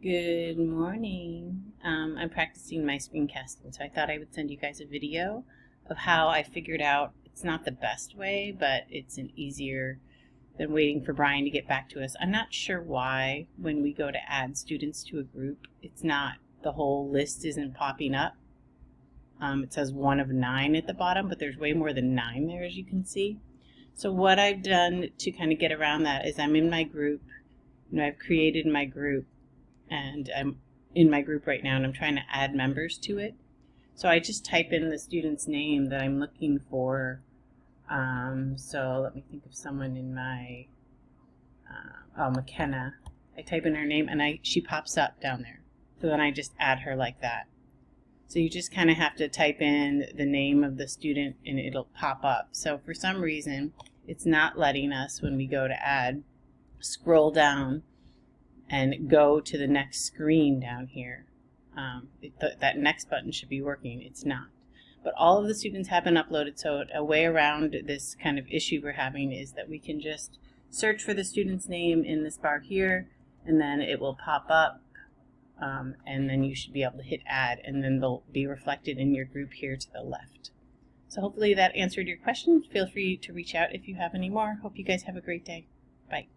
Good morning. I'm practicing my screencasting, so I thought I would send you guys a video of how I figured out it's not the best way, but it's an easier than waiting for Brian to get back to us. I'm not sure why when we go to add students to a group, the whole list isn't popping up. It says 1 of 9 at the bottom, but there's way more than 9 there, as you can see. So what I've done to kind of get around that is I'm in my group. I've created my group, and I'm in my group right now and I'm trying to add members to it. So I just type in the student's name that I'm looking for. So let me think of someone in my, McKenna. I type in her name and she pops up down there. So then I just add her like that. So you just kind of have to type in the name of the student and it'll pop up. So for some reason, it's not letting us, when we go to add, scroll down and go to the next screen down here. That next button should be working. It's not. But all of the students have been uploaded, so a way around this kind of issue we're having is that we can just search for the student's name in this bar here, and then it will pop up, and then you should be able to hit add, and then they'll be reflected in your group here to the left. So hopefully that answered your question. Feel free to reach out if you have any more. Hope you guys have a great day. Bye.